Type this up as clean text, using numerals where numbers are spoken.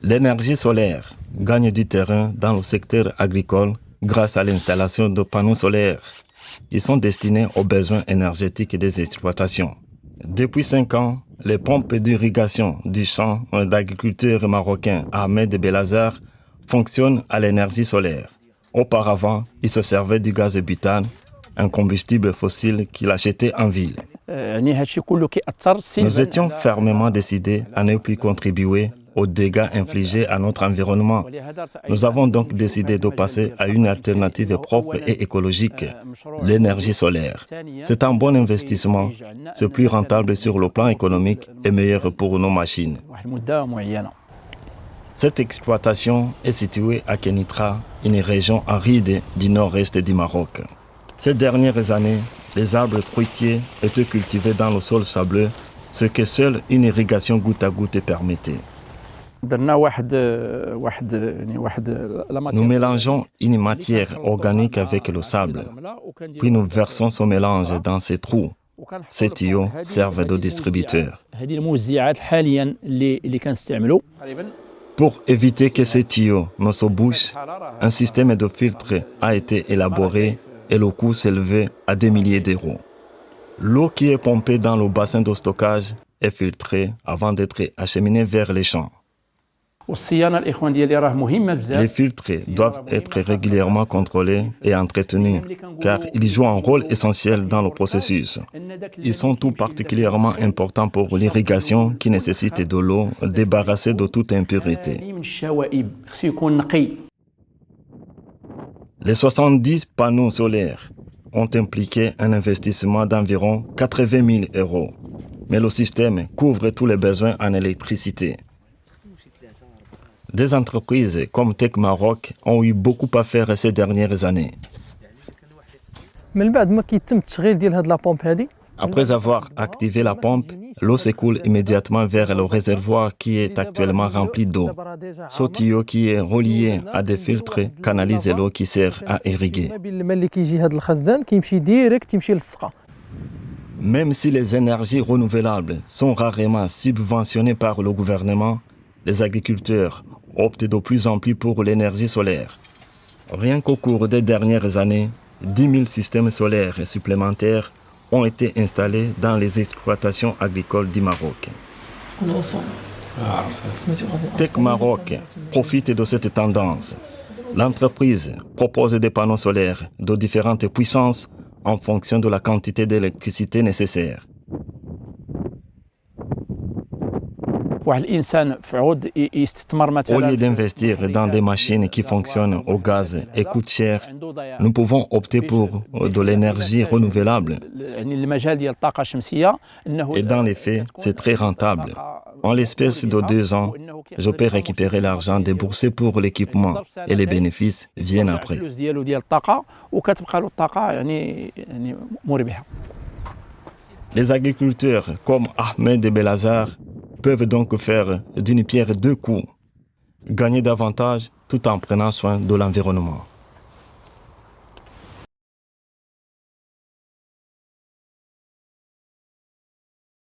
L'énergie solaire gagne du terrain dans le secteur agricole grâce à l'installation de panneaux solaires. Ils sont destinés aux besoins énergétiques des exploitations. Depuis 5 ans, les pompes d'irrigation du champ d'agriculteur marocain Ahmed Belazar fonctionnent à l'énergie solaire. Auparavant, il se servait du gaz butane, un combustible fossile qu'il achetait en ville. Nous étions fermement décidés à ne plus contribuer aux dégâts infligés à notre environnement. Nous avons donc décidé de passer à une alternative propre et écologique, l'énergie solaire. C'est un bon investissement, c'est plus rentable sur le plan économique et meilleur pour nos machines. Cette exploitation est située à Kenitra, une région aride du nord-est du Maroc. Ces dernières années, les arbres fruitiers étaient cultivés dans le sol sableux, ce que seule une irrigation goutte à goutte permettait. Nous mélangeons une matière organique avec le sable, puis nous versons ce mélange dans ces trous. Ces tuyaux servent de distributeurs. Pour éviter que ces tuyaux ne se bouchent, un système de filtre a été élaboré et le coût s'élevait à des milliers d'euros. L'eau qui est pompée dans le bassin de stockage est filtrée avant d'être acheminée vers les champs. Les filtres doivent être régulièrement contrôlés et entretenus car ils jouent un rôle essentiel dans le processus. Ils sont tout particulièrement importants pour l'irrigation qui nécessite de l'eau débarrassée de toute impureté. Les 70 panneaux solaires ont impliqué un investissement d'environ 80 000 euros. Mais le système couvre tous les besoins en électricité. Des entreprises comme Tech Maroc ont eu beaucoup à faire ces dernières années. Après avoir activé la pompe, l'eau s'écoule immédiatement vers le réservoir qui est actuellement rempli d'eau. Ce tuyau qui est relié à des filtres canalise l'eau qui sert à irriguer. Même si les énergies renouvelables sont rarement subventionnées par le gouvernement, les agriculteurs optent de plus en plus pour l'énergie solaire. Rien qu'au cours des dernières années, 10 000 systèmes solaires supplémentaires ont été installés dans les exploitations agricoles du Maroc. Tech Maroc profite de cette tendance. L'entreprise propose des panneaux solaires de différentes puissances en fonction de la quantité d'électricité nécessaire. Au lieu d'investir dans des machines qui fonctionnent au gaz et coûtent cher, nous pouvons opter pour de l'énergie renouvelable. Et dans les faits, c'est très rentable. En l'espace de 2 ans, je peux récupérer l'argent déboursé pour l'équipement et les bénéfices viennent après. Les agriculteurs comme Ahmed Belazar peuvent donc faire d'une pierre 2 coups, gagner davantage tout en prenant soin de l'environnement.